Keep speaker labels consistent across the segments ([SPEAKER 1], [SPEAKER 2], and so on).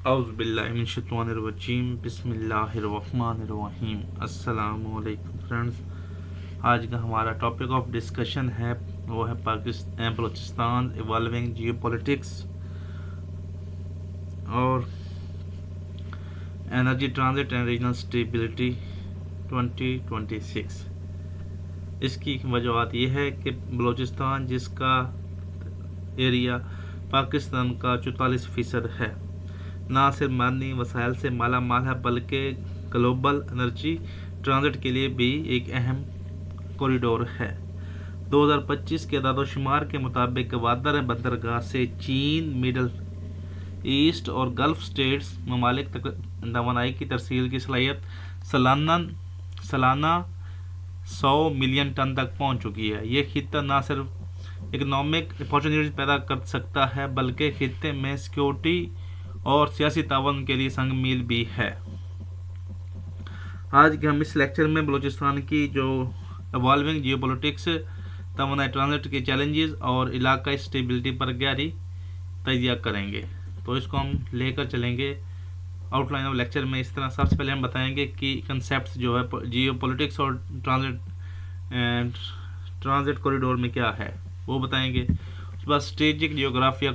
[SPEAKER 1] औज़ुबिल्लाहिमिनश्शैतानिर्रजीम बिस्मिल्लाहिर्रहमानिर्रहीम। अस्सलामु अलैकुम फ्रेंड्स। आज का हमारा टॉपिक ऑफ डिस्कशन है वो है पाकिस्तान बलूचिस्तान इवॉल्विंग जियोपॉलिटिक्स और energy transit and regional stability 2026। इसकी वजूहत ये है कि बलूचिस्तान जिसका एरिया पाकिस्तान का 44% है, ना सिर्फ मादनी वसाइल से माला माल है बल्कि ग्लोबल एनर्जी ट्रांजिट के लिए भी एक अहम कॉरिडोर है। 2025 के दादोशुमार के मुताबिक गवादर बंदरगाह से चीन, मिडल ईस्ट और गल्फ स्टेट्स ममालिक तक तवानाई की तरसील की सलाहियत सालाना 100 मिलियन टन तक पहुंच चुकी है। ये खित्ता न सिर्फ इकोनॉमिक अपॉर्चुनिटीज पैदा कर सकता है बल्कि खित्ते में सिक्योरिटी और सियासी तावन के लिए संग मील भी है। आज के हम इस लेक्चर में बलूचिस्तान की जो इवॉल्विंग जियोपॉलिटिक्स, तवानाई ट्रांजिट के चैलेंजेस और इलाकाई स्टेबिलिटी पर गहरी तजिया करेंगे। तो इसको हम लेकर चलेंगे आउटलाइन ऑफ लेक्चर में। इस तरह सबसे पहले हम बताएंगे कि कंसेप्ट जो है जियोपॉलिटिक्स और ट्रांजिट कॉरिडोर में क्या है वो बताएंगे। उसके बाद स्ट्रेटेजिक जियोग्राफी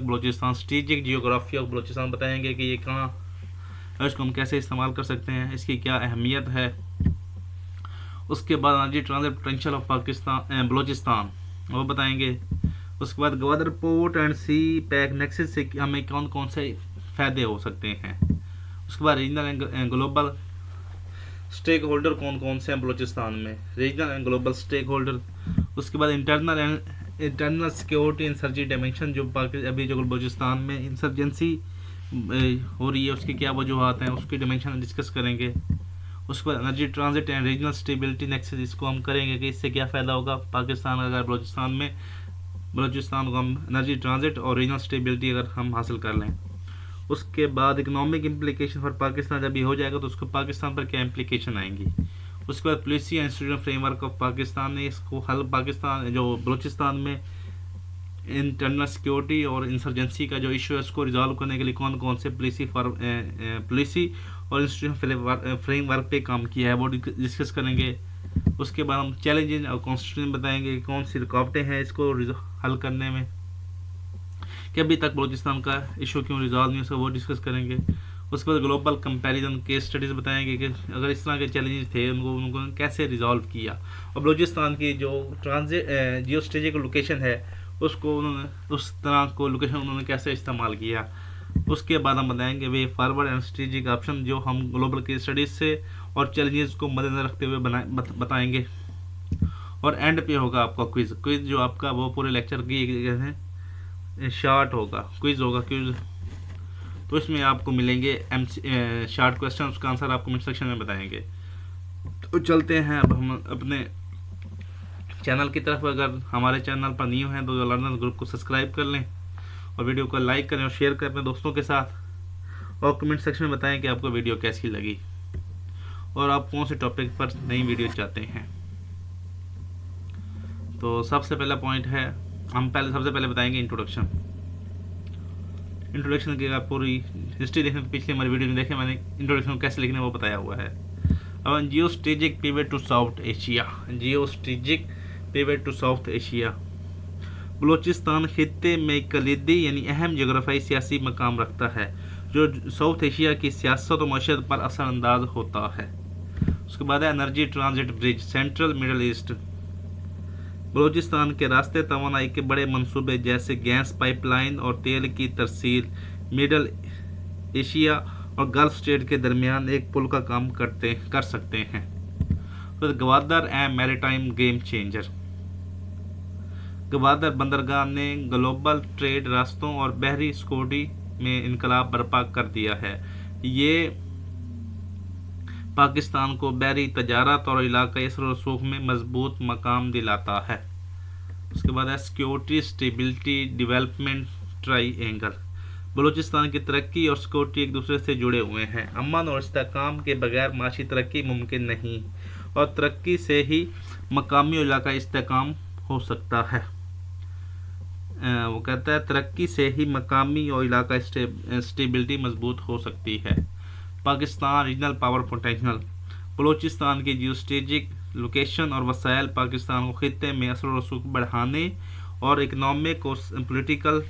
[SPEAKER 1] ऑफ बलूचिस्तान बताएंगे कि ये कहाँ है, इसको हम कैसे इस्तेमाल कर सकते हैं, इसकी क्या अहमियत है। उसके बाद energy transit potential of Balochistan वो बताएंगे। उसके बाद Gwadar port and CPEC nexus से हमें कौन कौन से फ़ायदे हो सकते हैं। उसके बाद regional and global stakeholder कौन कौन से हैं बलूचिस्तान में, regional and global stakeholder. उसके बाद इंटरनल सिक्योरिटी इंसर्जी डायमेंशन, जो अभी जो बलूचिस्तान में इंसर्जेंसी हो रही है उसकी क्या वजूहत हैं, उसकी डायमेंशन डिस्कस करेंगे। उसके बाद energy transit and regional stability nexus, इसको हम करेंगे कि इससे क्या फ़ायदा होगा पाकिस्तान अगर बलूचिस्तान को हम एनर्जी ट्रांजिट और रीजनल स्टेबिलिटी अगर हम हासिल कर लें। उसके बाद इकोनॉमिक इम्प्लीकेशन फॉर पाकिस्तान जब ये हो जाएगा तो उसको पाकिस्तान पर क्या इम्प्लीकेशन आएंगी। उसके बाद policy and institutional framework of Pakistan ने इसको हल पाकिस्तान जो बलूचिस्तान में इंटरनल सिक्योरिटी और इंसर्जेंसी का जो इशू है उसको रिजॉल्व करने के लिए कौन कौन से पॉलिसी और इंस्टीट्यूशनल फ्रेमवर्क पे काम किया है वो डिस्कस करेंगे। उसके बाद हम चैलेंजेस और कॉन्स्टिट्यूशन बताएंगे कि कौन सी रुकावटें हैं इसको हल करने में, कि अभी तक बलूचिस्तान का इशू क्यों रिजॉल्व नहीं हो, वो डिस्कस करेंगे। उसके बाद ग्लोबल कंपैरिजन केस स्टडीज़ बताएंगे कि अगर इस तरह के चैलेंजेस थे उनको कैसे रिजॉल्व किया और बलूचिस्तान की जो जियो स्ट्रेटेजिक लोकेशन है उसको उन्होंने उस तरह को लोकेशन उन्होंने कैसे इस्तेमाल किया। उसके बाद हम बताएंगे way forward and strategic option जो हम ग्लोबल केस स्टडीज़ से और चैलेंजेस को मद्देनजर रखते हुए बताएंगे। और एंड पे होगा आपका क्विज जो आपका वो पूरे लेक्चर की शॉर्ट होगा, क्विज होगा क्विज। तो इसमें आपको मिलेंगे शॉर्ट क्वेश्चन, उसका आंसर आपको कमेंट सेक्शन में बताएंगे। तो चलते हैं अब हम अपने चैनल की तरफ। अगर हमारे चैनल पर न्यू हैं तो लर्नर ग्रुप को सब्सक्राइब कर लें और वीडियो को लाइक करें और शेयर करें अपने दोस्तों के साथ और कमेंट सेक्शन में बताएं कि आपको वीडियो कैसी लगी और आप कौन से टॉपिक पर नई वीडियो चाहते हैं। तो सबसे पहला पॉइंट है, हम सबसे पहले बताएंगे इंट्रोडक्शन की पूरी हिस्ट्री देखने पिछले हमारी वीडियो में देखें, मैंने इंट्रोडक्शन कैसे लिखने वो बताया हुआ है। अब geostrategic pivot to South Asia Balochistan खित्ते में कलीदी यानी अहम जोग्राफियाई सियासी मकाम रखता है जो साउथ एशिया की सियासत और मशहद पर असरअंदाज होता है। उसके बाद है energy transit bridge central middle east, Balochistan के रास्ते तवानाई के बड़े मंसूबे जैसे गैस पाइपलाइन और तेल की तरसील मिडल एशिया और गल्फ स्टेट के दरमियान एक पुल का काम कर सकते हैं। तो Gwadar and maritime game changer, Gwadar बंदरगाह ने ग्लोबल ट्रेड रास्तों और बहरी सिक्योरिटी में इनकलाब बर्पा कर दिया है। ये पाकिस्तान को बहरी तजारत और इलाकाई असर व रसूख में मजबूत मकाम दिलाता है। उसके बाद है security stability development triangle, Balochistan की तरक्की और सिक्योरिटी एक दूसरे से जुड़े हुए हैं। अमन और इस्तेहकाम के बगैर माशी तरक्की मुमकिन नहीं और तरक्की से ही मकामी और इलाकाई इस्तेहकाम हो सकता है। वो कहता है तरक्की से ही मकामी और इलाका स्टेबिलिटी मजबूत हो सकती है। Pakistan regional power potential. Balochistan की जियोस्ट्रेटेजिक लोकेशन और वसाइल पाकिस्तान को खित्ते में असर और रसूख बढ़ाने और इकनॉमिक और पॉलिटिकल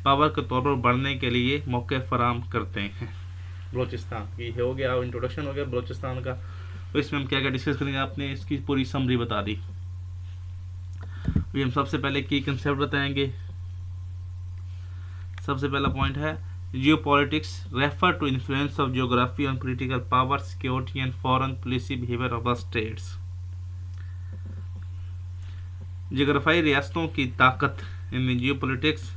[SPEAKER 1] पावर के तौर पर बढ़ने के लिए मौके फराम करते हैं। बलूचिस्तान की हो गया, इंट्रोडक्शन हो गया बलूचिस्तान का। तो इसमें हम क्या क्या डिस्कस करेंगे, आपने इसकी पूरी समरी बता दी। अभी हम सबसे पहले की कंसेप्ट बताएंगे। सबसे पहला पॉइंट है geopolitics refer to influence of geography on political power, security and foreign policy behaviour of the states. जियोग्राफाई रियासतों की ताकत इन जियोपॉलिटिक्स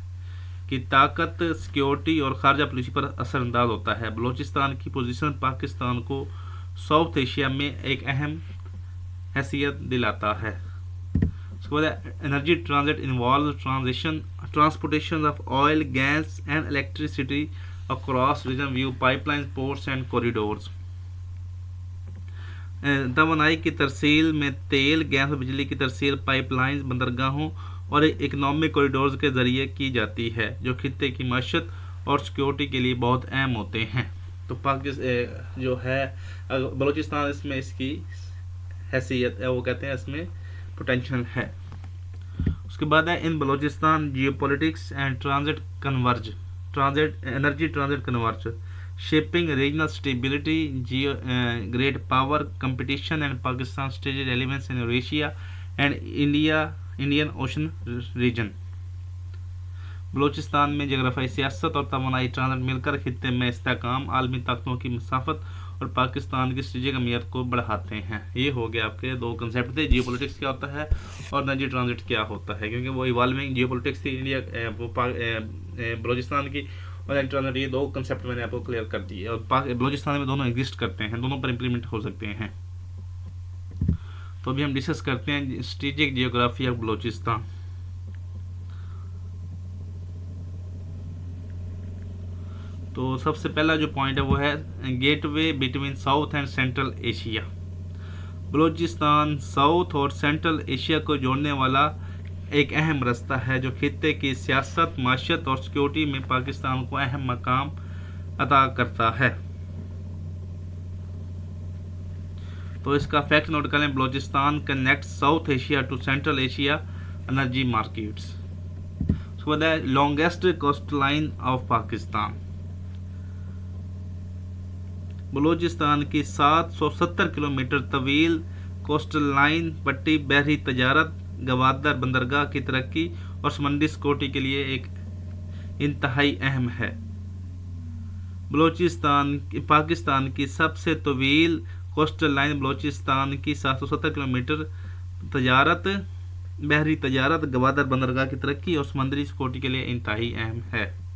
[SPEAKER 1] की ताकत सिक्योरिटी और खारजा पॉलिसी पर असरअंदाज होता है। बलूचिस्तान की पोजीशन पाकिस्तान को साउथ एशिया में एक अहम हैसियत दिलाता है। उसके बाद energy transit involve transportation of oil, gas and electricity across region via pipeline, ports and corridors. तवानाई की तरसील में तेल, गैस और बिजली की तरसील पाइपलाइंस, बंदरगाहों और इकनॉमिक कॉरिडोर्स के जरिए की जाती है, जो खित्ते की मईशत और सिक्योरिटी के लिए बहुत अहम होते हैं। तो पाकिस्तान जो है बलूचिस्तान इसमें इसकी हैसियत है, वो कहते हैं इसमें पोटेंशियल है। उसके बाद है in Balochistan geopolitics and transit energy transit converge, shaping regional stability, great power competition and Pakistan strategic elements in Asia and Indian Ocean region. Balochistan में जोग्राफियाई सियासत और तवानाई ट्रांजिट मिलकर खित्ते में इस्तेहकाम, आलमी ताकतों की मसाफत और पाकिस्तान की स्ट्रेटेजिक अहमियत को बढ़ाते हैं। ये हो गया आपके दो कंसेप्ट थे, जियोपॉलिटिक्स क्या होता है और एनर्जी ट्रांजिट क्या होता है, क्योंकि वो इवॉल्विंग जियोपॉलिटिक्स थी इंडिया बलूचिस्तान की, और एनर्जी ट्रांजिट, ये दो कंसेप्ट मैंने आपको क्लियर कर दिए। और बलूचिस्तान में दोनों एग्जिस्ट करते हैं, दोनों पर इम्प्लीमेंट हो सकते हैं। तो अभी हम डिस्कस करते हैं स्ट्रेटेजिक जियोग्राफी ऑफ बलूचिस्तान। तो सबसे पहला जो पॉइंट है वो है gateway between south and central Asia. Balochistan south और सेंट्रल एशिया को जोड़ने वाला एक अहम रास्ता है, जो खित्ते की सियासत, माशियत और सिक्योरिटी में पाकिस्तान को अहम मकाम अता करता है। तो इसका फैक्ट नोट करें, Balochistan connect South Asia to Central Asia energy markets. उसके बाद है longest coastline of Pakistan. Balochistan की 770 किलोमीटर तवील कोस्टल लाइन पट्टी बहरी तजारत, गवादर बंदरगाह की तरक्की और समंदरी सिक्योरिटी के लिए एक इंतहाई अहम है। पाकिस्तान की सबसे तवील कोस्टल लाइन बलूचिस्तान की 770 किलोमीटर तजारत, बहरी तजारत, गवादर बंदरगाह की तरक्की और समंदरी सिक्योरिटी के लिए इंतहाई अहम है।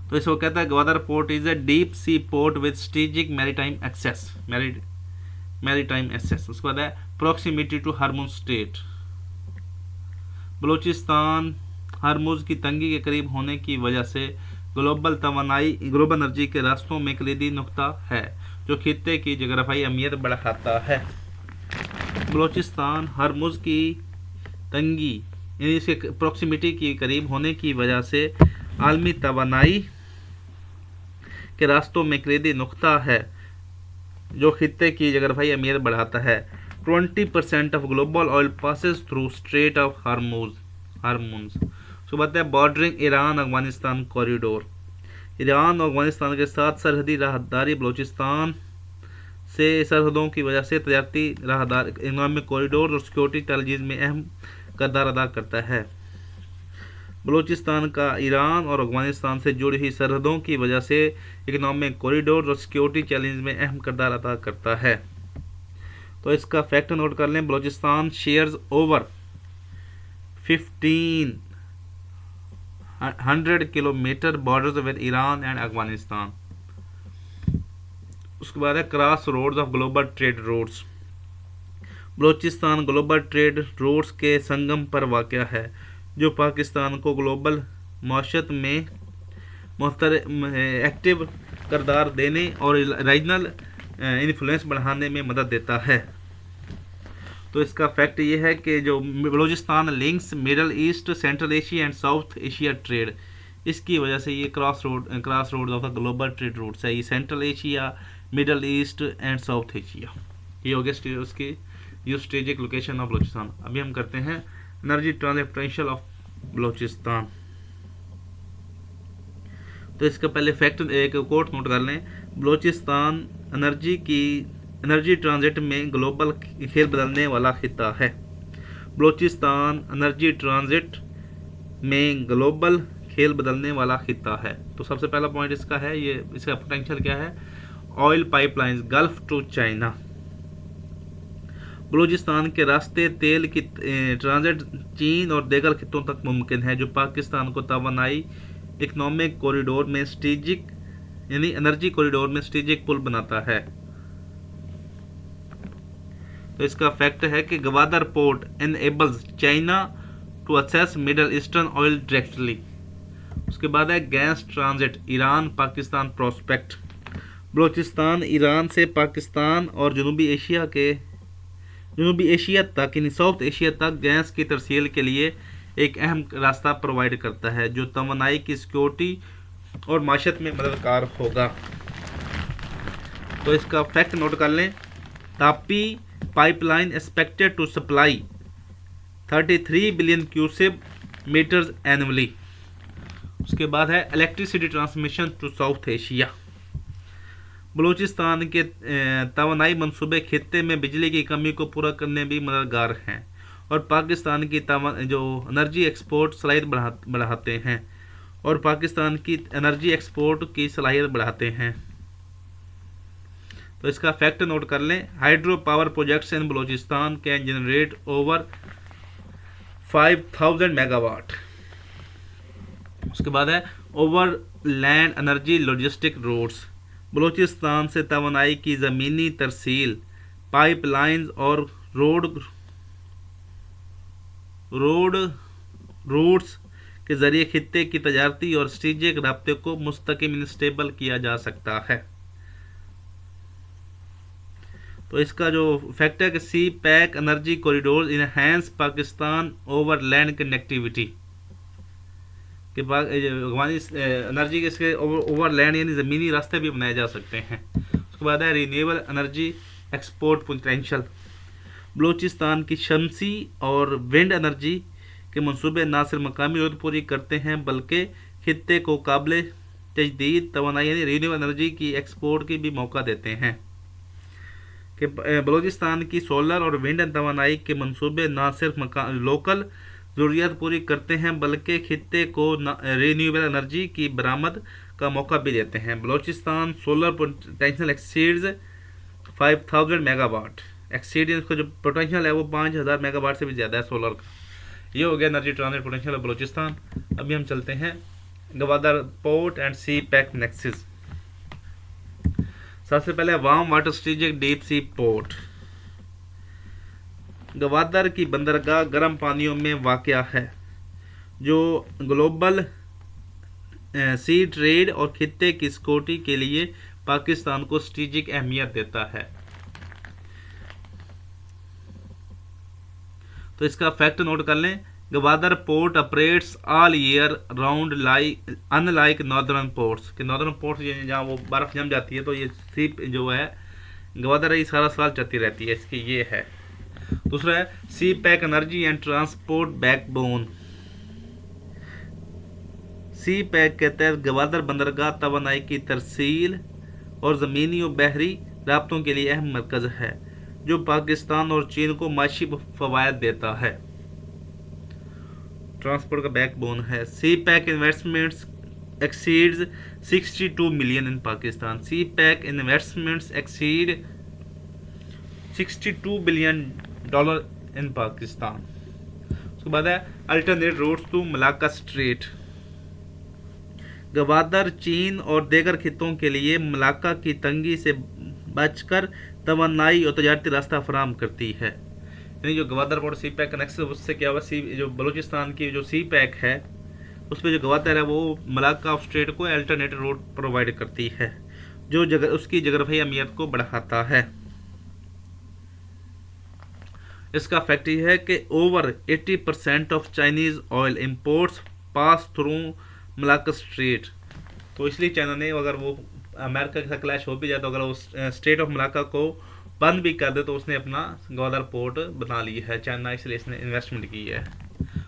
[SPEAKER 1] तो इसको कहता है Gwadar port is a deep sea port with strategic maritime access. उसके बाद है proximity to Hormuz strait. Balochistan Hormuz की तंगी के करीब होने की वजह से ग्लोबल एनर्जी के रास्तों में कलीदी नुक्ता है, जो खित्ते की जोग्राफियाई अहमियत बढ़ाता है। बलूचिस्तान हार्मुज की तंगी यानी इसके प्रॉक्सिमिटी के करीब होने की वजह से आलमी तवानाई के रास्तों में कलीदी नुक्ता है, जो खित्ते की जोग्राफियाई अहमियत बढ़ाता है। 20% of global oil passes through straight of Hormuz. उसके बाद है bordering Iran Afghanistan corridor. Iran और अफगानिस्तान के साथ सरहदी राहदारी बलूचिस्तान से सरहदों की वजह से तजारती राहदार, इकोनॉमिक कॉरिडोर और सिक्योरिटी चैलेंजेस में अहम किरदार अदा करता है। बलूचिस्तान का ईरान और अफगानिस्तान से जुड़ी हुई सरहदों की वजह से इकोनॉमिक कॉरिडोर और सिक्योरिटी चैलेंज में अहम किरदार अदा करता है। तो इसका फैक्ट नोट कर लें, Balochistan shares over 1500 kilometre borders with Iran and Afghanistan. उसके बाद है crossroads of global trade roads. Balochistan global trade roads के संगम पर वाक़ है, जो पाकिस्तान को ग्लोबल माशत में एक्टिव किरदार देने और रीजनल इन्फ्लुएंस बढ़ाने में मदद देता है। तो इसका फैक्ट ये है कि जो Balochistan links middle east, central Asia and south Asia trade, इसकी वजह से ये cross road of the global trade routes है, ये central Asia, middle east and south Asia. ये हो गया उसकी जो स्ट्रेटेजिक लोकेशन ऑफ बलूचिस्तान। अभी हम करते हैं energy transit potential of Balochistan. तो इसका पहले फैक्ट एक कोट नोट कर लें, बलूचिस्तान एनर्जी ट्रांजिट में ग्लोबल खेल बदलने वाला खिता है। बलूचिस्तान एनर्जी ट्रांजिट में ग्लोबल खेल बदलने वाला खिता है। तो सबसे पहला पॉइंट इसका है, ये इसका पोटेंशियल क्या है, oil pipelines Gulf to China. Balochistan के रास्ते तेल की ट्रांजिट चीन और दीगर खितों तक मुमकिन है, जो पाकिस्तान को तवानाई इकोनॉमिक कॉरिडोर में स्ट्रेटेजिक यानी एनर्जी कॉरिडोर में स्ट्रेटेजिक पुल बनाता है। तो इसका फैक्ट है कि Gwadar port enables China to access Middle Eastern oil directly. उसके बाद है gas transit Iran Pakistan prospect. Balochistan Iran से पाकिस्तान और जनूबी एशिया तक यानी साउथ एशिया तक गैस की तरसील के लिए एक अहम रास्ता प्रोवाइड करता है, जो तवानाई की सिक्योरिटी और माशत में मददगार होगा। तो इसका फैक्ट नोट कर लें, TAPI pipeline expected to supply 33 billion cubic metres annually. उसके बाद है electricity transmission to South Asia. Balochistan के तवानाई मंसूबे खित्ते में बिजली की कमी को पूरा करने में भी मददगार हैं और पाकिस्तान की जो एनर्जी एक्सपोर्ट सलाहियत बढ़ाते हैं बढ़ाते हैं। तो इसका फैक्ट नोट कर लें, hydro power projects in Balochistan can generate over 5000 megawatt. उसके बाद है overland energy logistic roads. Balochistan से तवानाई की ज़मीनी तरसील पाइपलाइंस और रोड रूट्स के ज़रिए खित्ते की तजारती और स्ट्रेटेजिक राब्ते को मुस्तकिम स्टेबल किया जा सकता है। तो इसका जो फैक्ट है कि CPEC energy corridor enhance Pakistan overland connectivity के बाद एनर्जी के इसके ओवर लैंड यानी ज़मीनी रास्ते भी बनाए जा सकते हैं। उसके बाद है renewable energy export potential. Balochistan की शमसी और विंड एनर्जी के मंसूबे न सिर्फ मकामी जरूरत पूरी करते हैं बल्कि खित्ते को काबिल तजदीद तवानाई यानी रिन्यूएबल एनर्जी की एक्सपोर्ट की भी मौका देते हैं कि बलूचिस्तान की सोलर और विंड तवानाई के मंसूबे न सिर्फ लोकल ज़रूरियात पूरी करते हैं बल्कि खित्ते को रिन्यूएबल एनर्जी की बरामद का मौका भी देते हैं। Balochistan solar potential exceeds 5000 megawatt. Exceed इसका जो पोटेंशियल है वो 5000 मेगावाट से भी ज़्यादा है सोलर का। ये हो गया energy transit potential of Balochistan. अभी हम चलते हैं Gwadar port and CPEC nexus. सबसे पहले warm water strategic deep sea port. Gwadar की बंदरगाह गर्म पानियों में वाक़या है, जो ग्लोबल सी ट्रेड और खित्ते की सिक्योरिटी के लिए पाकिस्तान को स्ट्रेटेजिक अहमियत देता है। तो इसका फैक्ट नोट कर लें, Gwadar port operates all year round unlike northern ports के नॉर्दर्न पोर्ट्स जहाँ वो बर्फ़ जम जाती है तो ये सी जो है गवादर ये सारा साल चलती रहती है, इसकी ये है। दूसरा है CPEC energy and transport backbone. CPEC के तहत गवादर बंदरगाह तवानाई की तरसील और ज़मीनी और बहरी राब्तों के लिए अहम मरकज़ है, जो पाकिस्तान और चीन को माशी फ़वायद देता है। ट्रांसपोर्ट का बैकबोन है। CPEC investments exceeds 62 million in Pakistan. CPEC investments exceed 62 billion dollar in Pakistan. उसके बाद है alternate routes to Malacca strait. Gwadar चीन और दीगर खितों के लिए मलाक्का की तंगी से बचकर तवानाई और तजारती रास्ता फराहम करती है। यानी जो Gwadar port CPEC connection उससे क्या हुआ, जो बलूचिस्तान की जो सी पैक है उस पर जो गवादर है वो मलाक्का स्ट्रेट को अल्टरनेट रूट प्रोवाइड करती है, जो उसकी जगरफी अहमियत को बढ़ाता है। इसका फैक्ट ये है कि over 80% of Chinese oil imports pass through Malacca straight. तो इसलिए चाइना ने, अगर वो अमेरिका के साथ क्लैश हो भी जाए तो अगर वो स्टेट ऑफ मलाक्का को बंद भी कर दे तो उसने अपना ग्वादर पोर्ट बना लिया है चाइना, इसलिए इसने इन्वेस्टमेंट की है।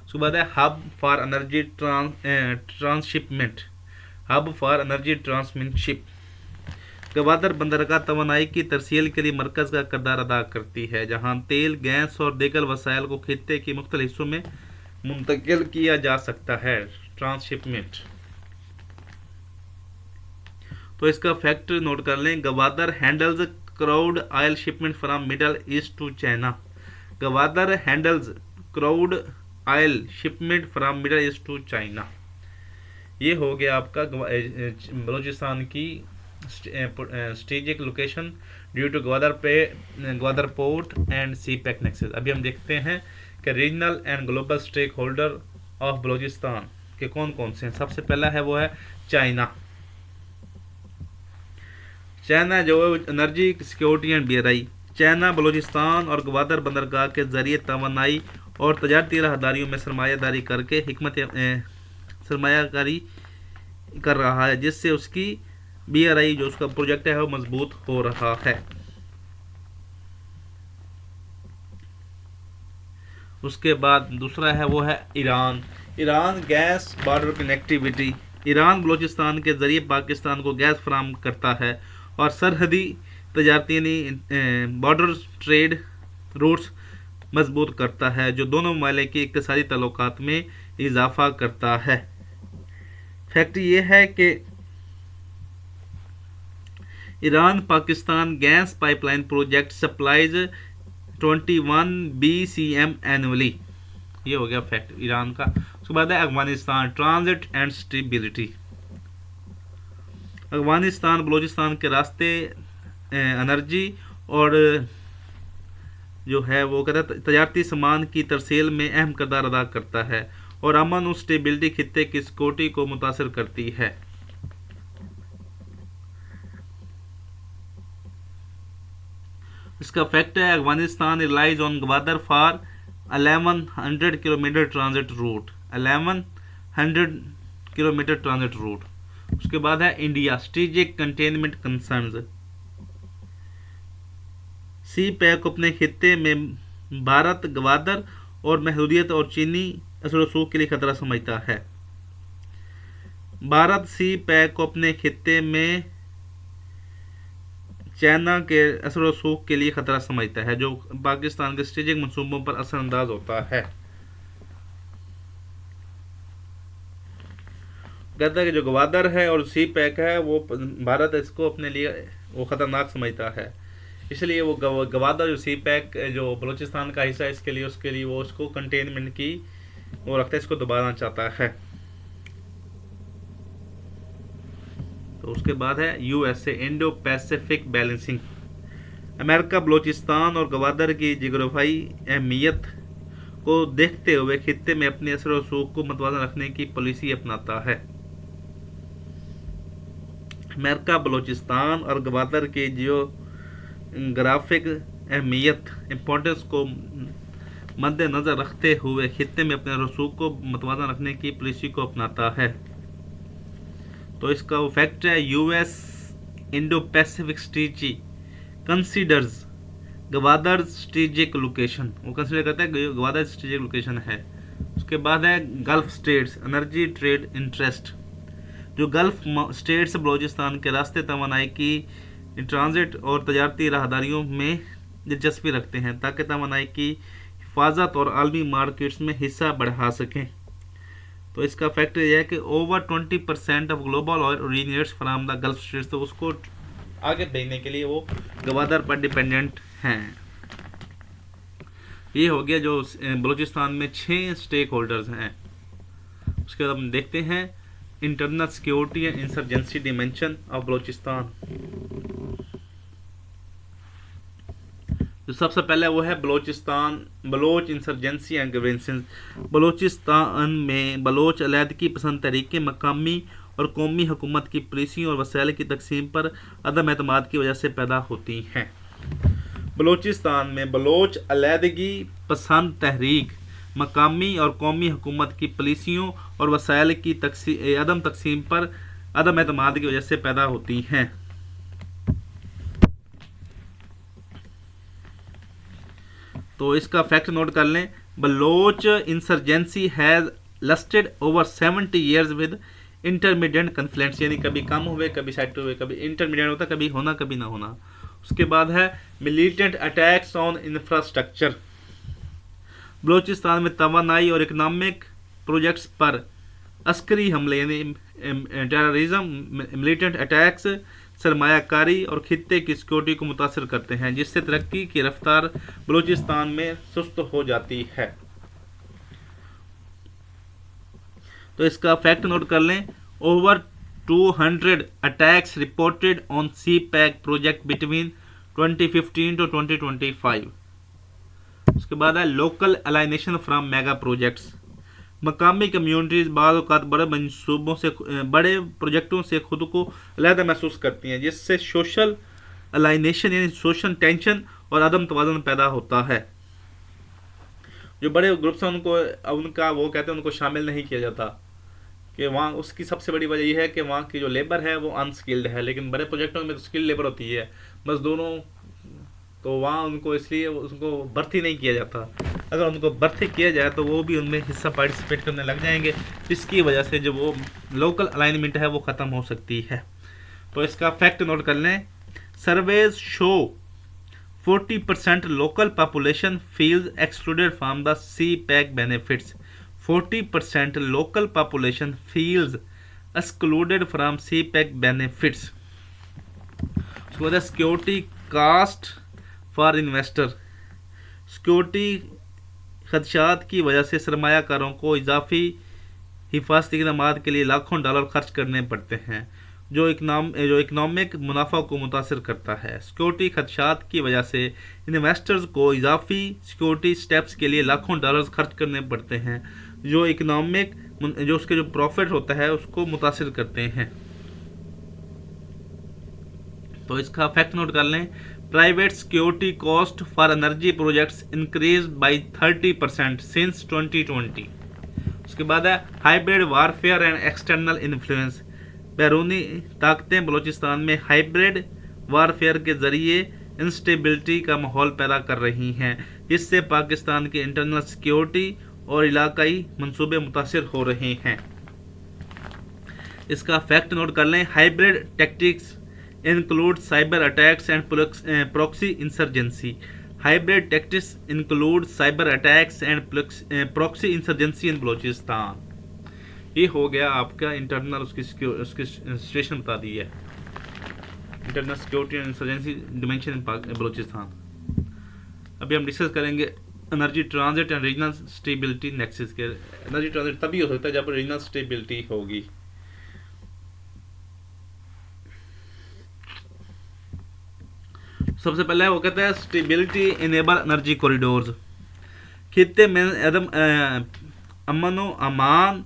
[SPEAKER 1] उसके बाद है hub for energy transshipment. Hub for energy transshipment. Gwadar बंदरगाह तवानाई की तरसील के लिए मरकज़ का किरदार अदा करती है, जहां तेल, गैस और दीगर वसाइल को खित्ते के मुख्तलिफ हिस्सों में मुंतकिल किया जा सकता है। ट्रांसशिपमेंट। तो इसका फैक्ट नोट कर लें। Gwadar handles crude oil shipment from Middle East to China. Gwadar handles crude oil shipment from Middle East to China. ये हो गया आपका बलूचिस्तान की strategic location due to Gwadar port and CPEC nexus. अभी हम देखते हैं कि regional and global stakeholder of Balochistan के कौन कौन से हैं। सबसे पहला है वो है चाइना। चाइना जो है energy security and BRI। China Balochistan और ग्वादर बंदरगाह के जरिए तवानाई और तजारती राहदारियों में सरमायादारी करके सरमायाकारी कर रहा है, जिससे उसकी BRI जो उसका प्रोजेक्ट है वो मजबूत हो रहा है। उसके बाद दूसरा है वो है Iran. Iran gas border connectivity. Iran Balochistan के ज़रिए पाकिस्तान को गैस फराहम करता है और सरहदी तजारती बॉर्डर ट्रेड रूट्स मजबूत करता है, जो दोनों ममालिक के इक़्तिसादी ताल्लुकात में इजाफा करता है। फैक्ट ये है कि Iran Pakistan gas pipeline project supplies 21 BCM annually. ये हो गया फैक्ट ईरान का। उसके बाद है Afghanistan transit and stability. Afghanistan Balochistan के रास्ते एनर्जी और जो है वो कहता है तजारती सामान की तरसील में अहम किरदार अदा करता है और अमन और स्टेबिलिटी खित्ते की सिक्योरिटी को मुतासर करती है। इसका फैक्ट है Afghanistan relies on Gwadar for 1100 kilometre transit route. 1100 kilometre transit route. उसके बाद है India strategic containment concerns. CPEC अपने खित्ते में भारत, ग्वादर और महदूदियत और चीनी असर रसूख के लिए खतरा समझता है। भारत सी पैक को अपने खित्ते में चाइना के असर रसूख के लिए खतरा समझता है, जो पाकिस्तान के स्ट्रेटेजिक मंसूबों पर असरअंदाज होता है। कहता है कि जो ग्वादर है और सी पैक है वो भारत इसको अपने लिए वो ख़तरनाक समझता है, इसलिए वो ग्वादर जो सी पैक जो बलूचिस्तान का हिस्सा है उसके लिए वो उसको कंटेनमेंट की वो रखता है, इसको दबाना चाहता है। तो उसके बाद है USA Indo Pacific balancing. America Balochistan और ग्वादर की जियोग्राफियाई अहमियत को देखते हुए खित्ते में अपने असर और रसूख को मतवाज़न रखने की पॉलिसी अपनाता है। अमेरिका बलूचिस्तान और ग्वादर की जियोग्राफिक अहमियत इम्पोर्टेंस को मद्देनज़र रखते हुए खित्ते में अपने रसूख को मतवाज़न रखने की पॉलिसी को अपनाता है। तो इसका वो फैक्ट है US Indo Pacific strategy considers Gwadar strategic location. वो कंसीडर करता है ग्वादर स्ट्रेटेजिक लोकेशन है। उसके बाद है gulf states energy trade interest. जो गल्फ स्टेट्स बलूचिस्तान के रास्ते तवानाई की ट्रांजिट और तजारती राहदारियों में दिलचस्पी रखते हैं, ताकि तवानाई की हिफाजत और आलमी मार्केट्स में हिस्सा बढ़ा सकें। तो इसका फैक्ट यह है कि over 20% of global oil originates from the gulf states. तो उसको आगे भेजने के लिए वो ग्वादर पर डिपेंडेंट हैं। ये हो गया जो बलूचिस्तान में 6 स्टेक होल्डर्स हैं। उसके बाद हम देखते हैं internal security and insurgency dimension of Balochistan. जो सबसे पहले वो है Baloch insurgency and grievances. Balochistan में बलोच अलहदगी पसंद तरीके मकामी और कौमी हुकूमत की पॉलिसियों और वसाइल की तकसीम पर अदम एतमाद की वजह से पैदा होती हैं। बलूचिस्तान में बलोच अलहदगी पसंद तहरीक मकामी और कौमी हुकूमत की पॉलिसियों और वसाइल की अदम तकसीम पर अदम एतमाद की वजह से पैदा होती हैं। तो इसका फैक्ट नोट कर लें। Baloch insurgency has lasted over 70 years with intermediate conflicts, यानी कभी कम हुए, कभी सेट हुए, कभी इंटरमीडिएट होता, कभी होना, कभी ना होना। उसके बाद है militant attacks on infrastructure. Balochistan में तवानाई और इकनॉमिक प्रोजेक्ट्स पर अस्करी हमले यानी टेररिज्म, मिलिटेंट अटैक्स सरमायाकारी और खित्ते की सिक्योरिटी को मुतासर करते हैं, जिससे तरक्की की रफ्तार बलूचिस्तान में सुस्त हो जाती है। तो इसका फैक्ट नोट कर लें। Over 200 attacks reported on CPEC project between 2015 to 2025। उसके बाद है local alienation from mega projects. मकामी कम्युनिटीज़ बाज़ औक़ात बड़े मंसूबों से, बड़े प्रोजेक्टों से खुद को अलहदा महसूस करती हैं, जिससे सोशल अलाइनेशन यानी सोशल टेंशन और अदम तवाज़ुन पैदा होता है। जो बड़े ग्रुप्स हैं उनका वो कहते हैं उनको शामिल नहीं किया जाता, कि वहाँ उसकी सबसे बड़ी वजह यह है कि वहाँ की जो लेबर है वो अनस्किल्ड है, लेकिन बड़े प्रोजेक्टों में तो स्किल्ड लेबर होती है मजदूरों, तो वहाँ उनको इसलिए उनको भर्ती नहीं किया जाता। अगर उनको भर्ती किया जाए तो वो भी उनमें हिस्सा पार्टिसिपेट करने लग जाएंगे, जिसकी वजह से जो वो लोकल अलाइनमेंट है वो ख़त्म हो सकती है। तो इसका फैक्ट नोट कर लें। Surveys show 40% local population feels excluded from the CPEC benefits. 40% local population feels excluded from CPEC benefits. उसके बाद security cost for investor. Security खदशात की वजह से सरमायाकारों को इजाफी हिफाजती इक़दामात के लिए लाखों डॉलर खर्च करने पड़ते हैं, जो इकनॉमिक मुनाफा को मुतासर करता है। सिक्योरिटी खदशात की वजह से इन्वेस्टर्स को इजाफी सिक्योरिटी स्टेप्स के लिए लाखों डॉलर्स खर्च करने पड़ते हैं, जो उसके जो प्रॉफिट होता है उसको मुतासर करते हैं। तो इसका फैक्ट नोट कर लें। Private security cost for energy projects increase by 30% since 2020। उसके बाद है hybrid warfare and external influence. बैरूनी ताकतें बलूचिस्तान में हाइब्रिड वारफेयर के जरिए इंस्टेबिलिटी का माहौल पैदा कर रही हैं, जिससे पाकिस्तान की इंटरनल सिक्योरिटी और इलाकाई मंसूबे मुतासर हो रहे हैं। इसका फैक्ट नोट कर लें। Hybrid tactics include cyber attacks and proxy insurgency. Hybrid tactics include cyber attacks and proxy insurgency in Balochistan. ये हो गया आपका इंटरनल उसकी सिचुएशन बता दी है, internal security and insurgency dimension in Balochistan. अभी हम डिस्कस करेंगे energy transit and regional stability nexus के। एनर्जी ट्रांजिट तभी हो सकता है जब रीजनल स्टेबिलिटी होगी। सबसे पहले वो कहते हैं स्टेबिलिटी इनेबल एनर्जी कॉरिडोर्स। खित्ते में अमन व अमान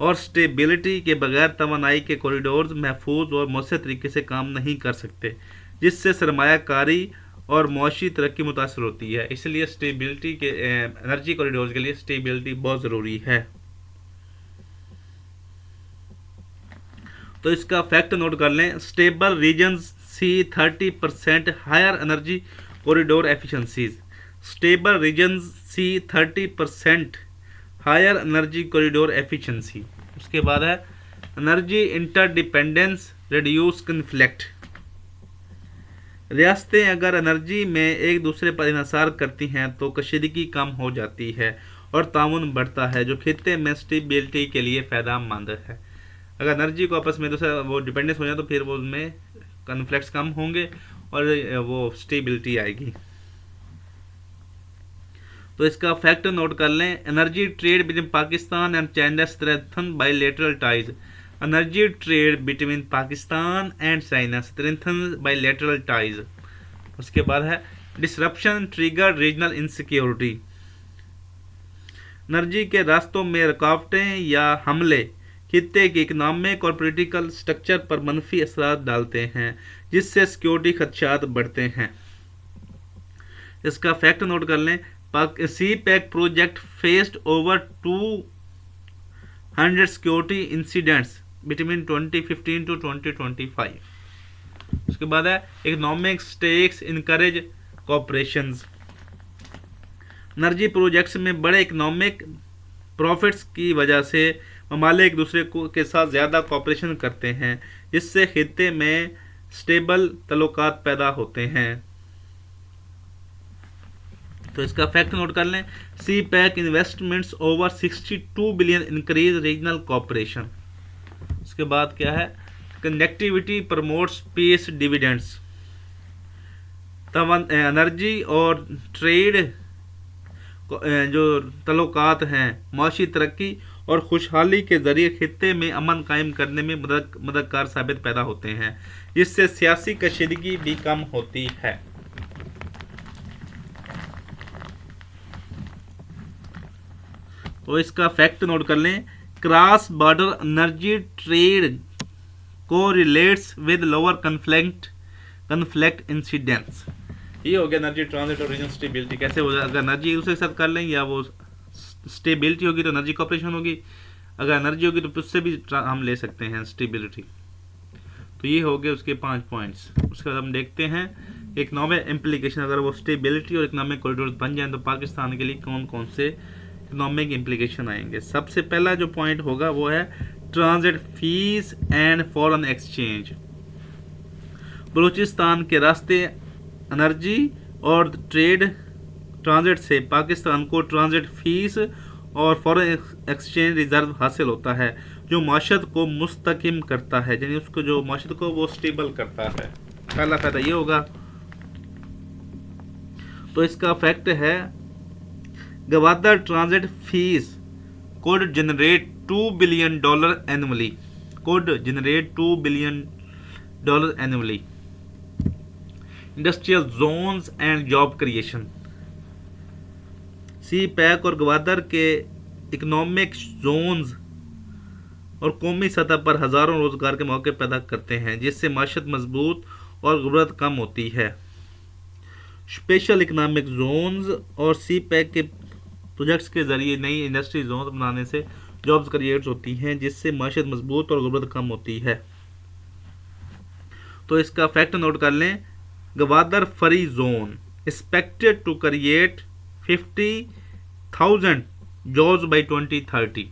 [SPEAKER 1] और स्टेबिलिटी के बगैर तवानाई के कॉरिडोर्स महफूज और मौसर तरीके से काम नहीं कर सकते, जिससे सरमायाकारी और मुआशी तरक्की मुतासर होती है। इसलिए स्टेबिलिटी के एनर्जी कॉरिडोर्स के लिए स्टेबिलिटी बहुत ज़रूरी है। तो इसका फैक्ट नोट कर लें। Stable regions see 30% higher energy corridor efficiencies. Stable regions see 30% higher energy corridor efficiency. उसके बाद है एनर्जी इंटरडिपेंडेंस रिड्यूस कन्फ्लिक्ट। रियासतें अगर एनर्जी में एक दूसरे पर इन्हिसार करती हैं तो कशीदगी कम हो जाती है और ताउन बढ़ता है, जो खित्ते में स्टेबिलिटी के लिए फ़ायदेमंद है। अगर एनर्जी को आपस में दूसरा वो डिपेंडेंस हो जाए तो फिर वो उसमें कन्फ्लिक्ट्स कम होंगे और वो स्टेबिलिटी आएगी। तो इसका फैक्ट नोट कर लें। Energy trade between Pakistan and China strengthen bilateral ties. Energy trade between Pakistan and China strengthen bilateral ties. उसके बाद है disruption trigger regional insecurity. Energy के रास्तों में रुकावटें या हमले खित्ते के इकनॉमिक और पॉलिटिकल स्ट्रक्चर पर मनफी असरात डालते हैं, जिससे सिक्योरिटी खदशात बढ़ते हैं। इसका फैक्ट नोट कर लें, CPEC project faced over 200 security incidents between 2015 to 2025। उसके बाद है economic stakes encourage cooperations. Energy projects में बड़े इकोनॉमिक प्रॉफिट्स की वजह से ममालिक एक दूसरे को के साथ ज़्यादा कॉपरेशन करते हैं, जिससे खित्ते में स्टेबल तल्लुकात पैदा होते हैं। तो इसका फैक्ट नोट कर लें, CPEC investments over 62 billion increase regional cooperation. उसके बाद क्या है, connectivity promotes peace dividends. Energy और ट्रेड जो तल्लुकात हैं माशी तरक्की और खुशहाली के ज़रिए खित्ते में अमन कायम करने में मददगार साबित पैदा होते हैं, जिससे सियासी कशीदगी भी कम होती है। तो इसका फैक्ट नोट कर लें, क्रॉस बॉर्डर एनर्जी ट्रेड को relates with lower conflict incidents. ये हो गया एनर्जी ट्रांजिट और रीजनल स्टेबिलिटी कैसे हो जाए। अगर एनर्जी एक दूसरे के साथ कर लें या वो स्टेबिलिटी होगी तो एनर्जी कॉपरेशन होगी, अगर एनर्जी होगी तो उससे भी हम ले सकते हैं स्टेबिलिटी। तो ये हो गए उसके 5 पॉइंट्स। उसके बाद हम देखते हैं इकोनॉमिक इम्प्लीकेशन। अगर वो स्टेबिलिटी और इकोनॉमिक कॉरिडोर बन जाए तो पाकिस्तान के लिए कौन कौन से इकोनॉमिक इम्प्लीकेशन आएंगे। सबसे पहला जो पॉइंट होगा वो है transit fees and foreign exchange. Balochistan के रास्ते एनर्जी और ट्रेड ट्रांजिट से पाकिस्तान को ट्रांजिट फीस और फॉरेन एक्सचेंज रिजर्व हासिल होता है, जो माशत को मुस्तकिम करता है, यानी उसको जो माशत को वो स्टेबल करता है। पहला फायदा ये होगा। तो इसका फैक्ट है, Gwadar transit fees could generate $2 billion annually. Could generate $2 billion annually. Industrial zones and job creation. CPEC और गवादर के इकोनॉमिक जोन्स और कौमी सतह पर हज़ारों रोजगार के मौके पैदा करते हैं, जिससे माशत मजबूत और गुर्बत कम होती है। स्पेशल इकोनॉमिक जोन्स और सी पैक के प्रोजेक्ट्स के जरिए नई इंडस्ट्री जोन बनाने से जॉब्स क्रिएट होती हैं, जिससे माशत मजबूत और गुर्बत कम होती है। तो इसका फैक्ट नोट कर लें, Gwadar free zone expected to create 50,000 jobs by 2030।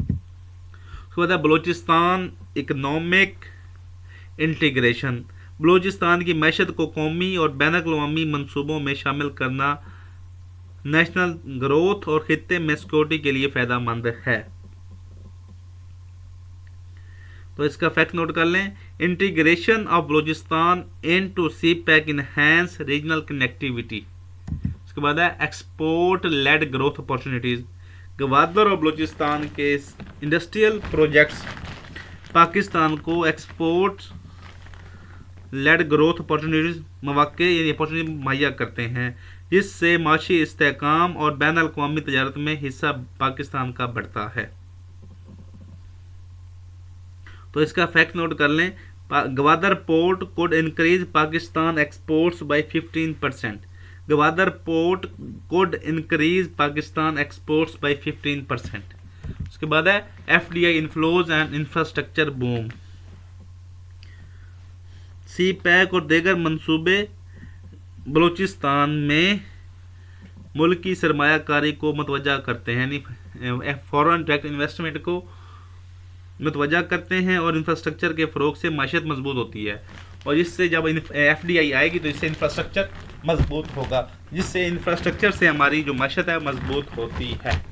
[SPEAKER 1] उसके बाद बलूचिस्तान इकोनॉमिक इंटीग्रेशन। बलूचिस्तान की मैशत को कौमी और बैनुल-अक़वामी मंसूबों में शामिल करना नेशनल ग्रोथ और खित्ते में सिक्योरिटी के लिए फ़ायदेमंद है। तो इसका फैक्ट नोट कर लें, integration of Balochistan into CPEC enhance regional connectivity. उसके बाद है export led growth opportunities. Gwadar और बलूचिस्तान के इंडस्ट्रियल प्रोजेक्ट्स पाकिस्तान को एक्सपोर्ट लेड ग्रोथ अपॉर्चुनिटीज़ मौके यानी अपॉर्चुनिटी मुहैया करते हैं, जिससे माशी इस्तेहकाम और बैनुल-अक़वामी तजारत में हिस्सा पाकिस्तान का बढ़ता है। तो इसका फैक्ट नोट कर लें, Gwadar port could increase Pakistan exports by 15%। Gwadar port could increase Pakistan exports by 15%। उसके बाद है FDI inflows and infrastructure boom. CPEC और दीगर मंसूबे बलूचिस्तान में मुल्की सरमायाकारी को मुतवज्जा करते हैं, यानी फॉरेन डायरेक्ट इन्वेस्टमेंट को मुतवज्जा करते हैं और इंफ्रास्ट्रक्चर के फ़रोग से माशत मजबूत होती है। और इससे जब FDI आएगी तो इससे इंफ्रास्ट्रक्चर मजबूत होगा, जिससे इंफ्रास्ट्रक्चर से हमारी जो माशत है मजबूत होती है।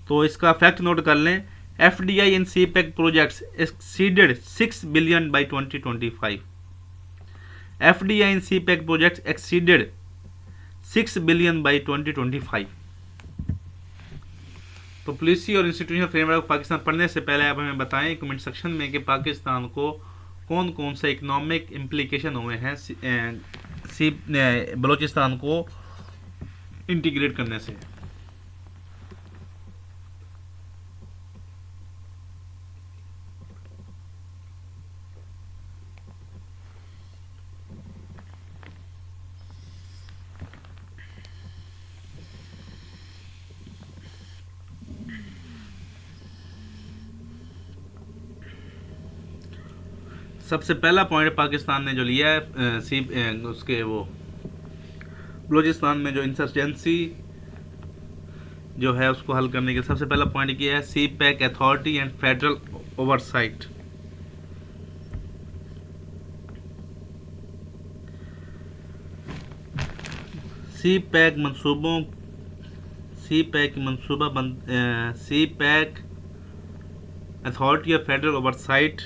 [SPEAKER 1] तो इसका फैक्ट नोट कर लें, FDI in CPEC projects exceeded 6 billion by 2025. FDI in CPEC projects exceeded 6 billion by 2025. तो पॉलिसी और इंस्टीट्यूशनल फ्रेमवर्क पाकिस्तान पढ़ने से पहले आप हमें बताएं कमेंट सेक्शन में कि पाकिस्तान को कौन कौन से इकोनॉमिक इम्प्लीकेशन हुए हैं बलूचिस्तान को इंटीग्रेट करने से। सबसे पहला पॉइंट पाकिस्तान ने जो लिया है उसके वो बलूचिस्तान में जो इंसर्जेंसी जो है उसको हल करने के सबसे पहला पॉइंट किया है CPEC authority and federal oversight. CPEC authority और फेडरल ओवरसाइट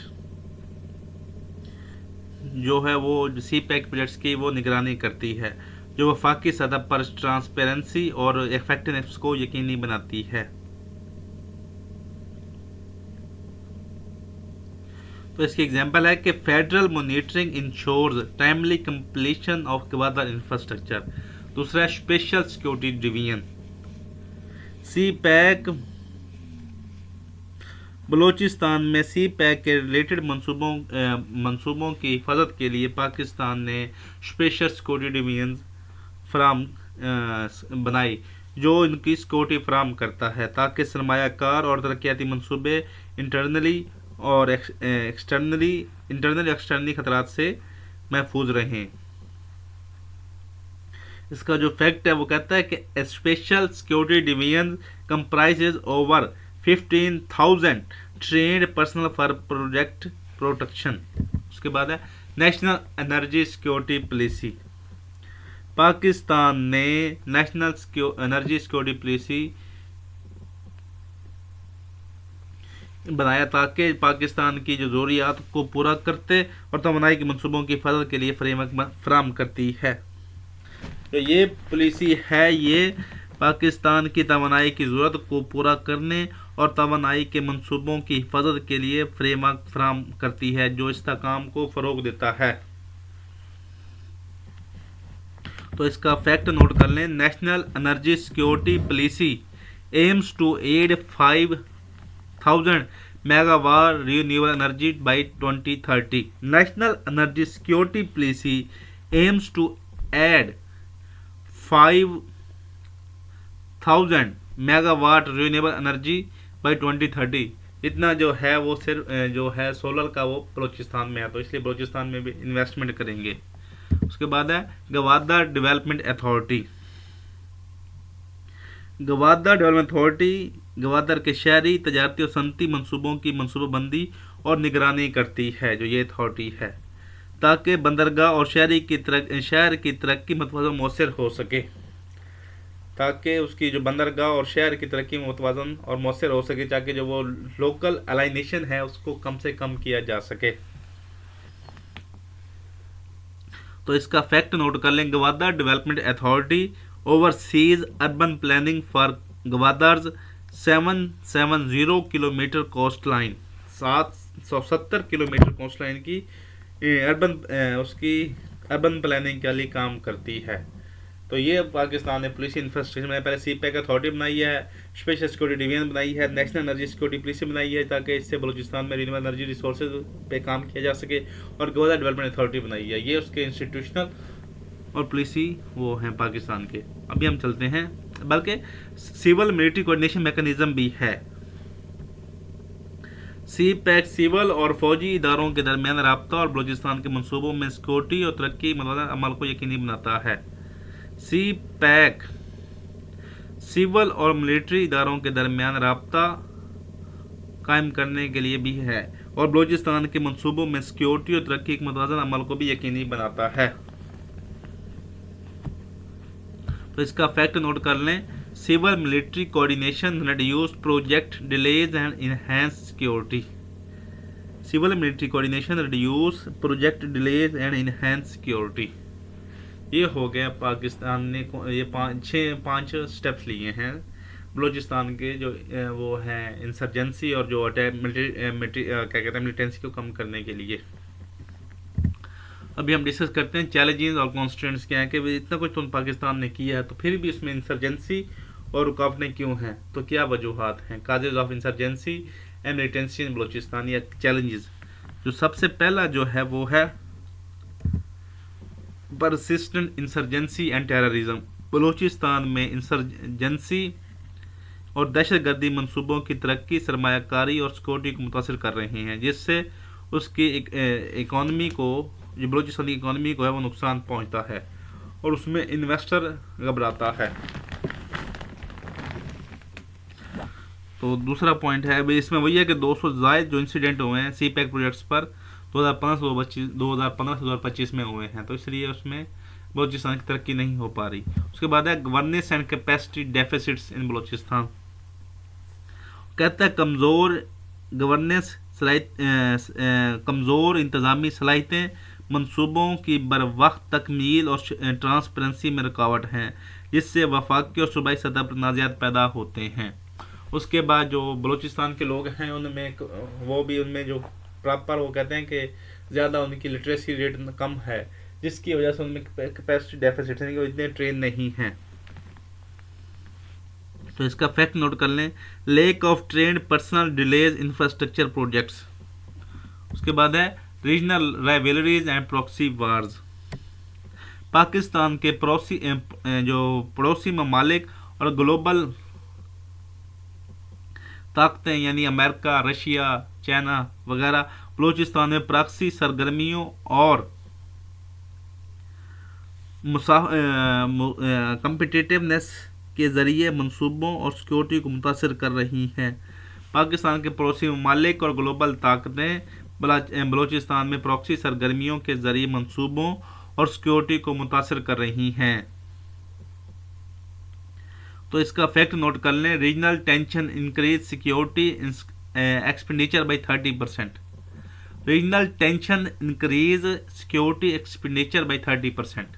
[SPEAKER 1] जो है वो सी पैक प्रोजेक्ट्स की वो निगरानी करती है, जो वफाकी सतह पर ट्रांसपेरेंसी और इफेक्टिवनेस को यकीनी बनाती है। तो इसकी एग्जांपल है कि federal monitoring ensures timely completion of Gwadar infrastructure. दूसरा है special security division. CPEC Balochistan में सी पैक के रिलेटेड मंसूबों की हिफाजत के लिए पाकिस्तान ने स्पेशल सिक्योरिटी डिवीजन बनाई, जो इनकी सिक्योरिटी फराम करता है ताकि सरमायाकार और तरक्याती मंसूबे इंटरनली एक्सटर्नली खतरात से महफूज रहें। इसका जो फैक्ट है वो कहता है कि special security division comprises over 15,000 trained personnel for project protection. उसके बाद है national energy security policy. Pakistan ने नेशनल एनर्जी सिक्योरिटी पॉलिसी बनाया ताकि पाकिस्तान की जो ज़रूरियात को पूरा करते और तवानाई के मंसूबों की हिफाजत के लिए फ्रेमवर्क फराम करती है। तो ये पॉलिसी है, ये पाकिस्तान की तवानाई की ज़रूरत को पूरा करने और तवानाई के मंसूबों की हिफाजत के लिए फ्रेमवर्क फराम करती है, जो इस्तेहकाम को फ़रोग देता है। तो इसका फैक्ट नोट कर लें। National energy security policy aims to add 5,000 megawatt renewable energy by 2030। National energy security policy aims to add 5,000 megawatt renewable energy by 2030। इतना जो है वो सिर्फ जो है सोलर का वो बलूचिस्तान में है, तो इसलिए बलूचिस्तान में भी इन्वेस्टमेंट करेंगे। उसके बाद है Gwadar development authority. Gwadar development authority Gwadar के शहरी तजारती और सनती मंसूबों की मंसूबाबंदी और निगरानी करती है, जो ये अथॉरिटी है, ताकि बंदरगाह और शहर की तरक्की मतवाज़न मौसर हो सके, ताकि उसकी जो बंदरगाह और शहर की तरक्की मतवाज़न और मौसर हो सके, ताकि जो वो लोकल अलाइनेशन है उसको कम से कम किया जा सके। तो इसका फैक्ट नोट कर लें। Gwadar development authority overseas urban planning for Gwadar's 770 kilometre coastline, 770 kilometre coastline की अर्बन प्लानिंग के लिए काम करती है। तो ये पाकिस्तान ने पुलिस इंफ्रास्ट्रक्चर में पहले सी पैक अथॉरिटी बनाई है, स्पेशल सिक्योरिटी डिवीजन बनाई है, नेशनल एनर्जी सिक्योरिटी पॉलिसी बनाई है ताकि इससे बलूचिस्तान में रिन्यूएबल एनर्जी रिसोर्सेज पे काम किया जा सके, और गवादर डेवलपमेंट अथॉरिटी बनाई है। ये उसके इंस्टीट्यूशनल और पॉलिसी वो हैं पाकिस्तान के। अभी हम चलते हैं, बल्कि सिविल मिलिट्री कोऑर्डिनेशन मैकेनिज्म भी है। सी पैक सिविल और फौजी इदारों के दरमियान राब्ता और बलूचिस्तान के मंसूबों में सिक्योरिटी और तरक्की अमल को यकीनी बनाता है। सी पैक सिविल और मिलिट्री इदारों के दरमियान राब्ता कायम करने के लिए भी है और बलूचिस्तान के मंसूबों में सिक्योरिटी और तरक्की के मतवाज़न अमल को भी यकीनी बनाता है। तो इसका फैक्ट नोट कर लें। Civil military coordination reduce project delays and enhance security. Civil military coordination reduce project delays and enhance security. ये हो गया पाकिस्तान ने ये पाँच स्टेप्स लिए हैं बलूचिस्तान के जो वो हैं इंसर्जेंसी और जो क्या कहते हैं मिलिटेंसी को कम करने के लिए। अभी हम डिस्कस करते हैं चैलेंजेस और कॉन्स्टेंट्स क्या हैं कि इतना कुछ तो पाकिस्तान ने किया है तो फिर भी इसमें इंसर्जेंसी और रुकावटें क्यों हैं, तो क्या वजूहात हैं, causes of insurgency and militancy in Balochistan या चैलेंजेस। जो सबसे पहला जो है वो है persistent insurgency and terrorism. Balochistan में इंसर्जेंसी और दहशतगर्दी मंसूबों की तरक्की सरमायाकारी और सिक्योरिटी को मुतासर कर रहे हैं, जिससे उसकी इकॉनमी को, जो बलूचिस्तान की इकॉनमी को है वो नुकसान पहुंचता है और उसमें इन्वेस्टर घबराता है। तो दूसरा पॉइंट है भाई इसमें वही है कि 200 जायद जो इंसिडेंट हुए हैं सी पैक प्रोजेक्ट्स पर 2015 से 2025 में हुए हैं, तो इसलिए उसमें बलूचिस्तान की तरक्की नहीं हो पा रही। उसके बाद है गवर्नेंस एंड कैपेसिटी डेफिसिट्स इन बलूचिस्तान। कहता है कमज़ोर गवर्नेंस, कमज़ोर इंतज़ामी सलाहियतें, मंसूबों की बर वक्त तकमील और ट्रांसपेरेंसी में रुकावट हैं, जिससे वफाकी और सूबाई सतह पर तनाज़ात पैदा होते हैं। उसके बाद जो बलूचिस्तान के लोग हैं उनमें वो भी उनमें जो प्रॉपर वो कहते हैं कि ज़्यादा उनकी लिटरेसी रेट कम है, जिसकी वजह से उनमें कैपेसिटी डेफिसिट है कि वो इतने ट्रेन नहीं हैं। तो इसका फैक्ट नोट कर लें, lack of trained personnel delays infrastructure projects. उसके बाद है regional rivalries and proxy wars. Pakistan के पड़ोसी ममालिक और ग्लोबल ताकतें यानी अमेरिका, रशिया, चाइना वगैरह बलूचिस्तान में प्रॉक्सी सरगर्मियों और कम्पिटिटिवनेस के ज़रिए मंसूबों और सिक्योरिटी को मुतासर कर रही हैं। पाकिस्तान के पड़ोसी ममालिक और ग्लोबल ताकतें बलूचिस्तान में प्रॉक्सी सरगर्मियों के ज़रिए मंसूबों और सिक्योरिटी को मुतासर कर रही हैं। तो इसका फैक्ट नोट कर लें, regional tension increase security expenditure by 30%। Regional tension increase security expenditure by 30%।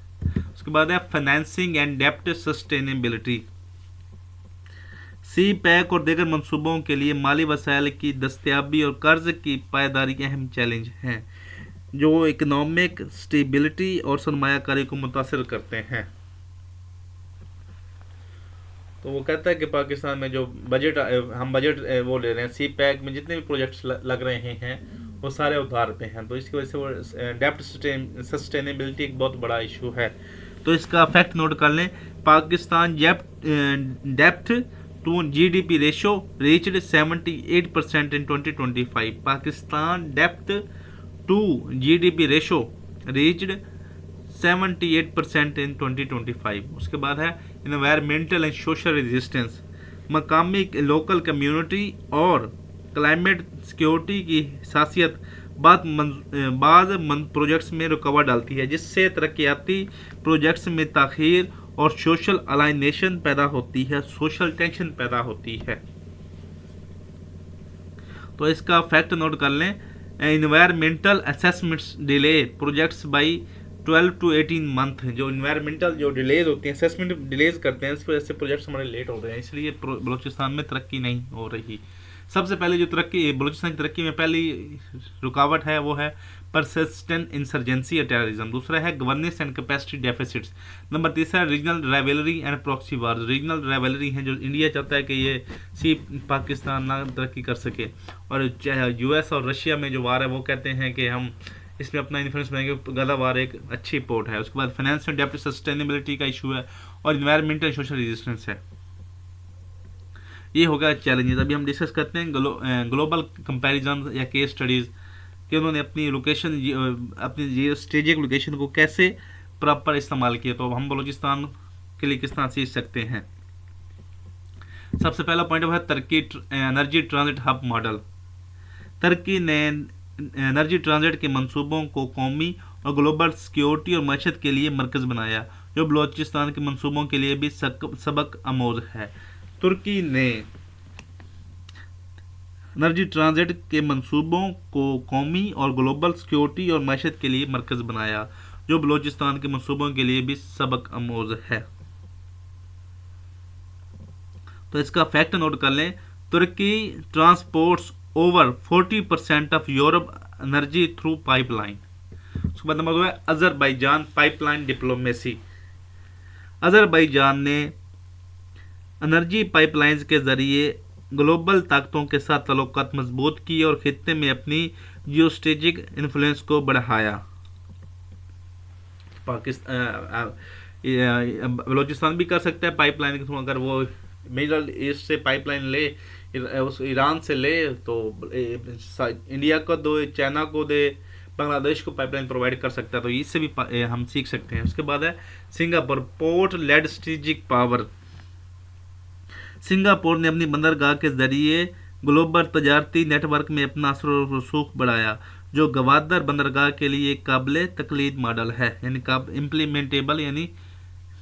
[SPEAKER 1] उसके बाद है फाइनेंसिंग एंड डेप्ट सस्टेनेबिलिटी। सी पैक और दीगर मंसूबों के लिए माली वसाइल की दस्तयाबी और कर्ज की पायदारी अहम चैलेंज हैं, जो इकनॉमिक स्टेबिलिटी और सरमायाकारी को मुतासर करते हैं। तो वो कहता है कि पाकिस्तान में जो हम बजट वो ले रहे हैं, सी पैक में जितने भी प्रोजेक्ट्स लग रहे हैं वो सारे उधार पे हैं, तो इसकी वजह से वो डेप्ट सस्टेनेबिलिटी एक बहुत बड़ा इशू है। तो इसका फैक्ट नोट कर लें, पाकिस्तान डेप्ट to GDP ratio reached 78% in 2025। Pakistan डेप्ट to GDP ratio reached 78% in 2025। उसके बाद है इन्वायरमेंटल एंड सोशल रेजिस्टेंस। मकामी लोकल कम्युनिटी और क्लाइमेट सिक्योरिटी की हसासियत बाद प्रोजेक्ट्स में रुकावट डालती है, जिससे तरक्याती प्रोजेक्ट्स में ताख़ीर और सोशल अलाइनेशन पैदा होती है, सोशल टेंशन पैदा होती है। तो इसका फैक्ट नोट कर लें, environmental assessments delay projects by 12 to 18 month. जो इन्वायरमेंटल जो डिलेज होती हैं, असेसमेंट डिलेज करते हैं, इसकी वजह से प्रोजेक्ट्स हमारे लेट हो रहे हैं, इसलिए बलूचिस्तान में तरक्की नहीं हो रही। सबसे पहले जो तरक्की बलूचिस्तान की तरक्की में पहली रुकावट है वो है परसिस्टेंट इंसर्जेंसी और टेररिज्म। दूसरा है governance and capacity deficits. Number तीसरा है regional rivalry and proxy wars. Regional rivalry है जो इंडिया चाहता है कि ये पाकिस्तान ना तरक्की कर सके, और यूएस और रशिया में जो वार है वो कहते हैं कि हम इसमें अपना इन्फ्लुएंस बनाएंगे। गदा वार एक अच्छी पोर्ट है। उसके बाद फाइनेंस एंड डेप्ट सस्टेनेबिलिटी का इशू है और इन्वायरमेंटल सोशल रेजिस्टेंस है। ये होगा चैलेंजेस। अभी हम डिस्कस करते हैं ग्लोबल कंपैरिजन या केस स्टडीज़ कि उन्होंने अपनी लोकेशन अपनी जियोस्ट्रेटेजिक लोकेशन को कैसे प्रॉपर इस्तेमाल किया, तो हम बलूचिस्तान के लिए किस तरह सीख सकते हैं। सबसे पहला पॉइंट है तुर्की एनर्जी ट्रांजिट हब मॉडल। तुर्की ने एनर्जी ट्रांजिट के मंसूबों को कौमी और ग्लोबल सिक्योरिटी और मईशत के लिए मरकज़ बनाया, जो बलूचिस्तान के मंसूबों के लिए भी सबक आमोज़ है। तुर्की ने एनर्जी ट्रांजिट के मंसूबों को कौमी और ग्लोबल सिक्योरिटी और मईशत के लिए मरकज़ बनाया, जो बलूचिस्तान के मंसूबों के लिए भी सबक आमोज़ है। तो इसका फैक्ट नोट कर लें, Turkey transports over 40% of Europe energy through pipeline. उसके बाद नंबर 2 है अजरबैजान पाइपलाइन डिप्लोमेसी। अजरबैजान ने एनर्जी पाइपलाइंस के ज़रिए ग्लोबल ताकतों के साथ ताल्लुकात मजबूत किए और खित्ते में अपनी जियोस्ट्रेटेजिक इन्फ्लुएंस को बढ़ाया। बलूचिस्तान भी कर सकता है पाइपलाइन के थ्रू, अगर वो मिडल ईस्ट से पाइपलाइन ले उस ईरान से ले तो इंडिया को दो, चाइना को दे, बांग्लादेश को पाइपलाइन प्रोवाइड कर सकता है, तो इससे भी हम सीख सकते हैं। उसके बाद है Singapore, port led strategic power. Singapore ने अपनी बंदरगाह के जरिए ग्लोबल तजारती नेटवर्क में अपना असर और रसूख बढ़ाया, जो गवादर बंदरगाह के लिए एक काबिल तकलीद मॉडल है, यानी इम्प्लीमेंटेबल यानी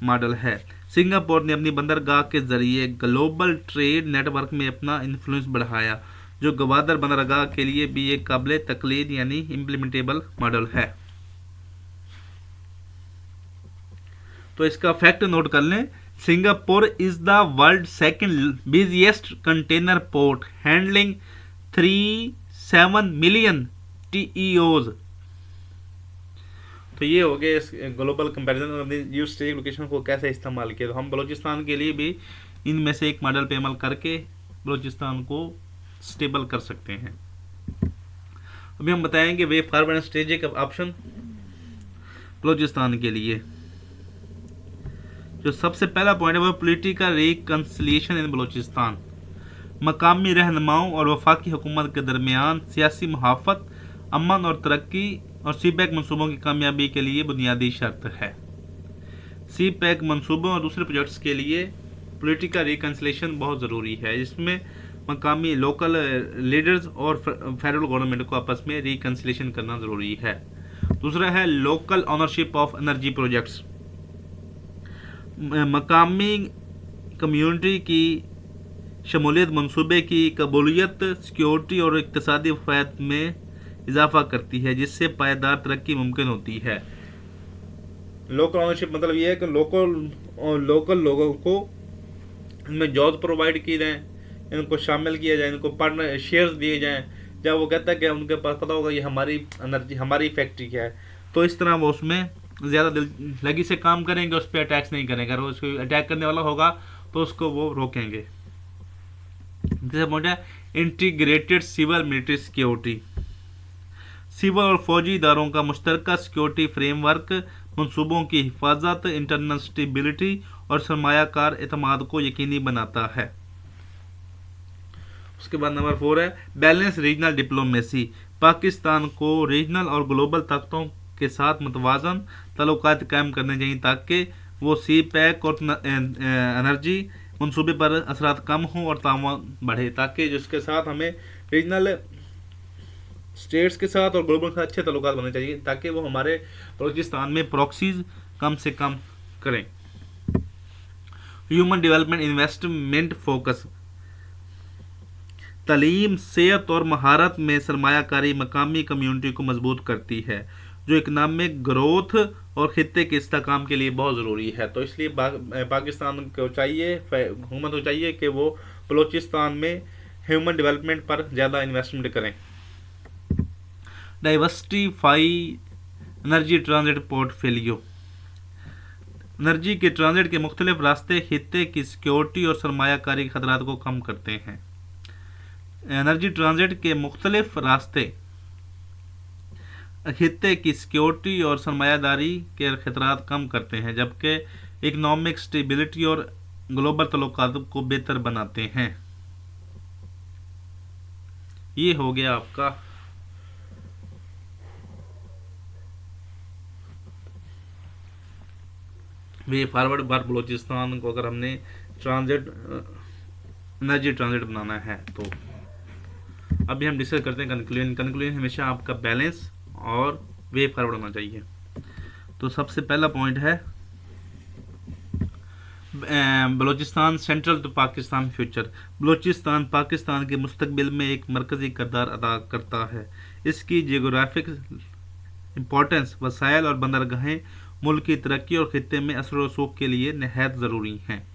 [SPEAKER 1] मॉडल है। सिंगापुर ने अपनी बंदरगाह के जरिए ग्लोबल ट्रेड नेटवर्क में अपना इन्फ्लुएंस बढ़ाया, जो गवादर बंदरगाह के लिए भी एक काबिल तकलीद यानी इम्प्लीमेंटेबल मॉडल है। तो इसका फैक्ट नोट कर लें, Singapore is the world second busiest container port, handling 37 million TEOs। तो ये हो गया इस ग्लोबल कंपैरिजन, अपनी जियो स्ट्रेटेजिक लोकेशन को कैसे इस्तेमाल किया। तो हम बलूचिस्तान के लिए भी इनमें से एक मॉडल पे अमल करके बलूचिस्तान को स्टेबल कर सकते हैं। अभी हम बताएंगे way forward strategic option Balochistan के लिए। जो सबसे पहला पॉइंट है वो पॉलिटिकल रिकंसिलिएशन इन बलूचिस्तान। मकामी रहनुमाओं और वफाकी हुकूमत के दरमियान सियासी मुहाफ़त, अमन और तरक्की और CPEC मनसूबों की कामयाबी के लिए बुनियादी शर्त है। CPEC मनसूबों और दूसरे प्रोजेक्ट्स के लिए पॉलिटिकल रिकंसिलिएशन बहुत ज़रूरी है, जिसमें मकामी लोकल लीडर्स और फेडरल गवर्नमेंट को आपस में रिकंसिलिएशन करना ज़रूरी है। दूसरा है local ownership of energy projects. मकामी कम्युनिटी की शमूलियत मनसूबे की कबूलियत, सिक्योरिटी और इक़्तिसादी फ़ायदा में इजाफा करती है, जिससे पायदार तरक्की मुमकिन होती है। लोकल ऑनरशिप मतलब ये है कि लोकल लोगों को इनमें जॉब्स प्रोवाइड की जाएँ, इनको शामिल किया जाए, इनको पार्टनर शेयर्स दिए जाएँ। जब वो कहता है कि उनके पास पता होगा ये हमारी एनर्जी, हमारी फैक्ट्री क्या है, तो इस तरह वो उसमें ज़्यादा दिल लगी से काम करेंगे, उस पर अटैक्स नहीं करेंगे। अगर उसको अटैक करने वाला होगा तो उसको वो रोकेंगे। जैसे पॉइंट है integrated civil military security. Civil और फौजी इदारों का मुश्तरका सिक्योरिटी फ्रेमवर्क मंसूबों की हिफाजत, इंटरनल स्टेबिलिटी और सरमायाकार एतमाद को यकीनी बनाता है। उसके बाद नंबर 4 है बैलेंस रीजनल डिप्लोमेसी। पाकिस्तान को रीजनल और ग्लोबल ताकतों के साथ मतवाजन ताल्लुकात कायम करने चाहिए, ताकि वो CPEC और एनर्जी मनसूबे पर असरात कम हों और ताउन बढ़े, ताकि जिसके साथ हमें रीजनल स्टेट्स के साथ और ग्लोबल के साथ अच्छे ताल्लुकात बनने चाहिए, ताकि वो हमारे बलूचिस्तान में प्रॉक्सीज कम से कम करें। Human development investment focus. तालीम, सेहत और महारत में सरमायाकारी मकामी कम्युनिटी को मजबूत करती है, जो इकनॉमिक ग्रोथ और खित्ते के इस्तेहकाम के लिए बहुत ज़रूरी है। तो इसलिए पाकिस्तान को चाहिए, हुकूमत को चाहिए कि वो बलूचिस्तान में ह्यूमन डेवलपमेंट पर ज़्यादा इन्वेस्टमेंट करें। Diversify energy transit portfolio. Energy के ट्रांजिट के मुख्तलिफ रास्ते खित्ते की सिक्योरिटी और सरमायाकारी खतरात को कम करते हैं। एनर्जी ट्रांजिट के मुख्तलिफ रास्ते खित्ते की सिक्योरिटी और सरमायादारी के खतरात कम करते हैं, जबकि इकनॉमिक स्टेबिलिटी और ग्लोबल तल्लुकात को बेहतर बनाते हैं। ये हो गया आपका वे फॉरवर्ड बार बलूचिस्तान को अगर हमने ट्रांजिट एनर्जी ट्रांजिट बनाना है। तो अभी हम डिस्कस करते हैं कंक्लूजन हमेशा आपका बैलेंस और वे फॉरवर्ड होना चाहिए। तो सबसे पहला पॉइंट है Balochistan central to Pakistan future. Balochistan Pakistan के मुस्तकबिल में एक मरकज़ी किरदार अदा करता है। इसकी जियोग्राफिक इम्पोर्टेंस, वसाइल और बंदरगाहें मुल्क की तरक्की और खित्ते में असर व रसूख के लिए नहायत ज़रूरी हैं।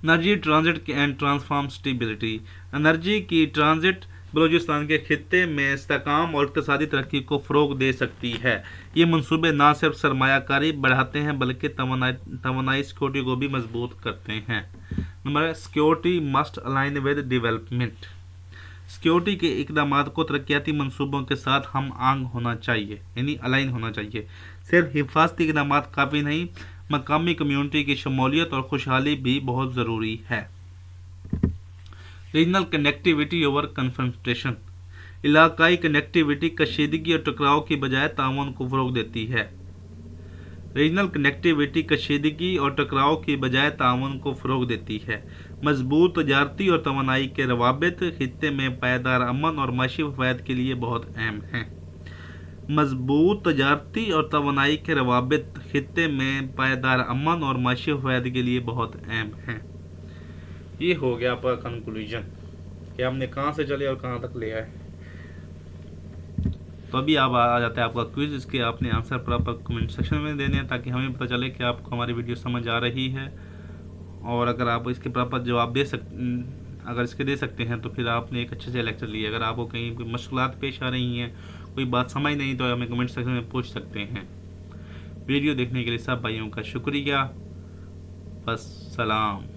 [SPEAKER 1] Energy transit and transform stability. Energy की ट्रांजिट बलूचिस्तान के खित्ते में इस्तेहकाम और इक़्तिसादी तरक्की को फ़रोग दे सकती है। ये मंसूबे न सिर्फ सरमायाकारी बढ़ाते हैं बल्कि तवानाई सिक्योरिटी को भी मजबूत करते हैं। Number security must align with development. Security के इक़दाम को तरक्याती मंसूबों के साथ हम आंग होना चाहिए, यानी अलाइन होना चाहिए। सिर्फ हिफाजती इक़दाम काफ़ी नहीं, मकामी कम्युनिटी की शमूलियत और खुशहाली भी बहुत ज़रूरी है। रीजनल कनेक्टिविटी ओवर कन्फ्रंटेशन, इलाकाई कनेक्टिविटी कशीदगी और टकराव की बजाय ताउन को फ़रोग देती है। रीजनल कनेक्टिविटी कशीदगी और टकराव की बजाय ताउन को फ़रोग देती है। मजबूत तजारती और तवानाई के रवाबित खित्ते में पायदार अमन और माशी फ़वाइद के लिए बहुत अहम हैं। मजबूत तजारती और तवानाई के रवाबित खित्ते में पायदार अमन और माशी फ़वाइद के लिए बहुत अहम हैं। ये हो गया आपका कंक्लूजन कि हमने कहाँ से चले और कहाँ तक ले आए। तो अभी आप आ जाता है आपका क्विज, इसके आपने आंसर प्रॉपर कमेंट सेक्शन में देने हैं ताकि हमें पता चले कि आपको हमारी वीडियो समझ आ रही है। और अगर आप इसके प्रॉपर जवाब अगर इसके दे सकते हैं तो फिर आपने एक अच्छे से लेक्चर लिया। अगर आपको कहीं कोई मुश्किलात पेश आ रही हैं, कोई बात समझ नहीं, तो हमें कमेंट सेक्शन में पूछ सकते हैं। वीडियो देखने के लिए सब भाइयों का शुक्रिया। बस सलाम।